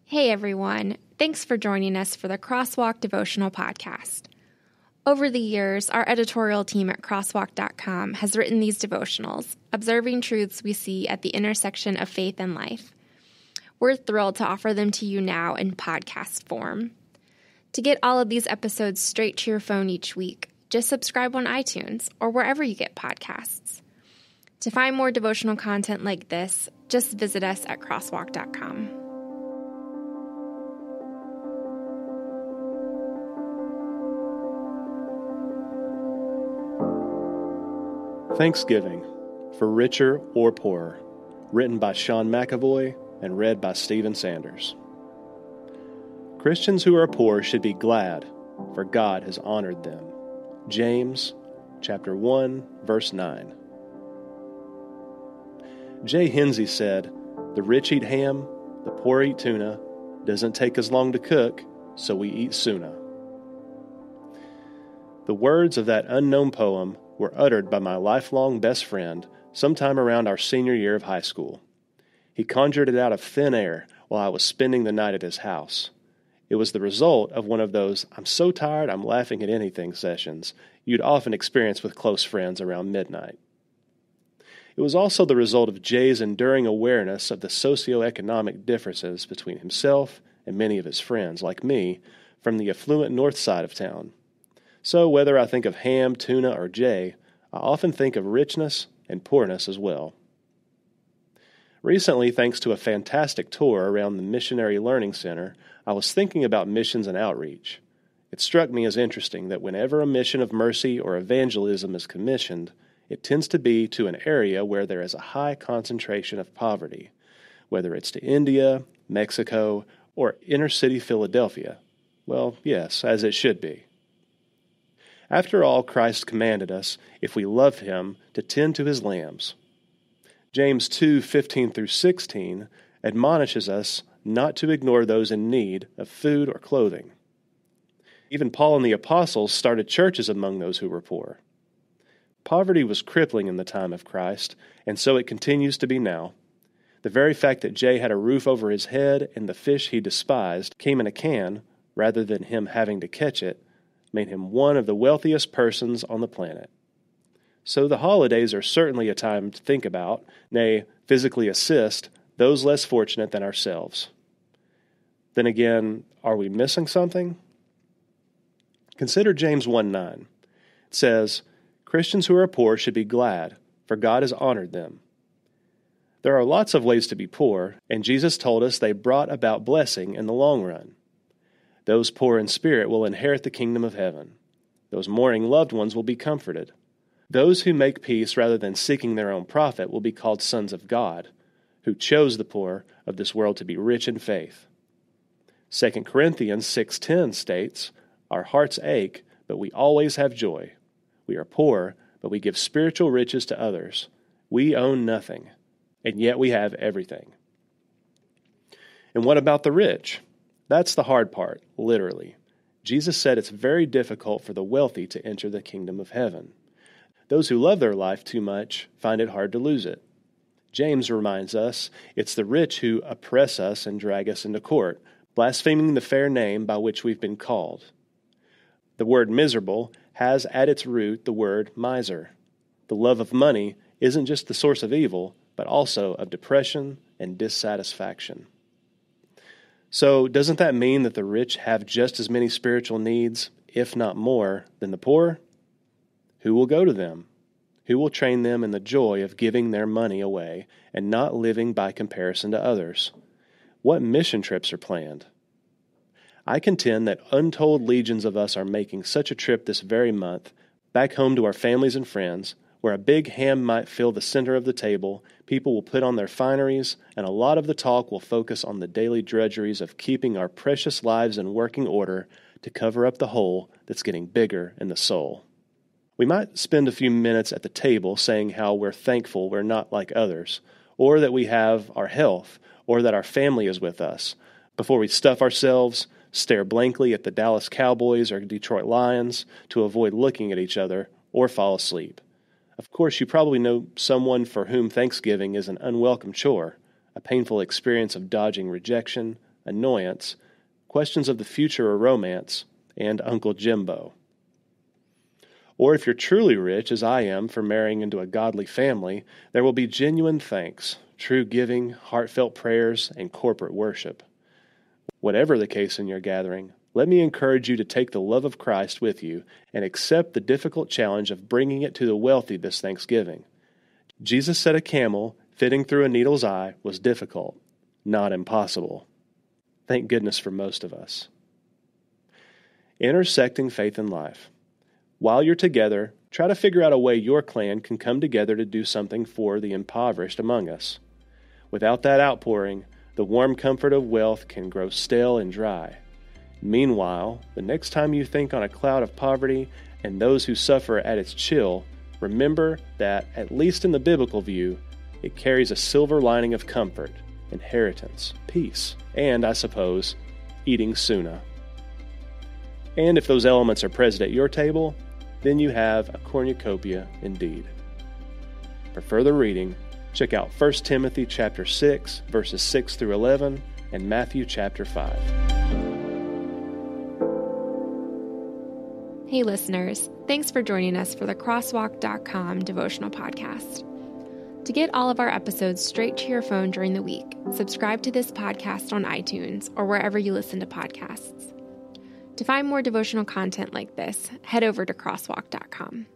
Hey everyone, thanks for joining us for the Crosswalk Devotional Podcast. Over the years, our editorial team at crosswalk.com has written these devotionals, observing truths we see at the intersection of faith and life. We're thrilled to offer them to you now in podcast form. To get all of these episodes straight to your phone each week, just subscribe on iTunes or wherever you get podcasts. To find more devotional content like this, just visit us at crosswalk.com. Thanksgiving, for Richer or Poorer, written by Sean McAvoy and read by Stephen Sanders. Christians who are poor should be glad, for God has honored them. James, chapter 1, verse 9. Jay Hensey said, "The rich eat ham, the poor eat tuna. Doesn't take as long to cook, so we eat sooner." The words of that unknown poem were uttered by my lifelong best friend sometime around our senior year of high school. He conjured it out of thin air while I was spending the night at his house. It was the result of one of those "I'm so tired I'm laughing at anything" sessions you'd often experience with close friends around midnight. It was also the result of Jay's enduring awareness of the socioeconomic differences between himself and many of his friends, like me, from the affluent north side of town. So whether I think of ham, tuna, or Jay, I often think of richness and poorness as well. Recently, thanks to a fantastic tour around the Missionary Learning Center, I was thinking about missions and outreach. It struck me as interesting that whenever a mission of mercy or evangelism is commissioned, it tends to be to an area where there is a high concentration of poverty, whether it's to India, Mexico, or inner-city Philadelphia. Well, yes, as it should be. After all, Christ commanded us, if we love him, to tend to his lambs. James 2:15-16 admonishes us not to ignore those in need of food or clothing. Even Paul and the apostles started churches among those who were poor. Poverty was crippling in the time of Christ, and so it continues to be now. The very fact that Jay had a roof over his head and the fish he despised came in a can, rather than him having to catch it, made him one of the wealthiest persons on the planet. So the holidays are certainly a time to think about, nay, physically assist, those less fortunate than ourselves. Then again, are we missing something? Consider James 1:9. It says, "Christians who are poor should be glad, for God has honored them." There are lots of ways to be poor, and Jesus told us they brought about blessing in the long run. Those poor in spirit will inherit the kingdom of heaven. Those mourning loved ones will be comforted. Those who make peace rather than seeking their own profit will be called sons of God, who chose the poor of this world to be rich in faith. 2 Corinthians 6:10 states, "Our hearts ache, but we always have joy. We are poor, but we give spiritual riches to others. We own nothing, and yet we have everything." And what about the rich? That's the hard part, literally. Jesus said it's very difficult for the wealthy to enter the kingdom of heaven. Those who love their life too much find it hard to lose it. James reminds us it's the rich who oppress us and drag us into court, blaspheming the fair name by which we've been called. The word miserable has at its root the word miser. The love of money isn't just the source of evil, but also of depression and dissatisfaction. So, doesn't that mean that the rich have just as many spiritual needs, if not more, than the poor? Who will go to them? Who will train them in the joy of giving their money away and not living by comparison to others? What mission trips are planned? I contend that untold legions of us are making such a trip this very month, back home to our families and friends, where a big ham might fill the center of the table, people will put on their fineries, and a lot of the talk will focus on the daily drudgeries of keeping our precious lives in working order to cover up the hole that's getting bigger in the soul. We might spend a few minutes at the table saying how we're thankful we're not like others, or that we have our health, or that our family is with us, before we stuff ourselves, stare blankly at the Dallas Cowboys or Detroit Lions to avoid looking at each other, or fall asleep. Of course, you probably know someone for whom Thanksgiving is an unwelcome chore, a painful experience of dodging rejection, annoyance, questions of the future or romance, and Uncle Jimbo. Or if you're truly rich, as I am, for marrying into a godly family, there will be genuine thanks, true giving, heartfelt prayers, and corporate worship. Whatever the case in your gathering, let me encourage you to take the love of Christ with you and accept the difficult challenge of bringing it to the wealthy this Thanksgiving. Jesus said a camel fitting through a needle's eye was difficult, not impossible. Thank goodness for most of us. Intersecting faith and life. While you're together, try to figure out a way your clan can come together to do something for the impoverished among us. Without that outpouring, the warm comfort of wealth can grow stale and dry. Meanwhile, the next time you think on a cloud of poverty and those who suffer at its chill, remember that, at least in the biblical view, it carries a silver lining of comfort, inheritance, peace, and, I suppose, eating Suna. And if those elements are present at your table, then you have a cornucopia indeed. For further reading, check out 1 Timothy chapter 6, verses 6 through 11, and Matthew chapter 5. Hey listeners, thanks for joining us for the Crosswalk.com devotional podcast. To get all of our episodes straight to your phone during the week, subscribe to this podcast on iTunes or wherever you listen to podcasts. To find more devotional content like this, head over to Crosswalk.com.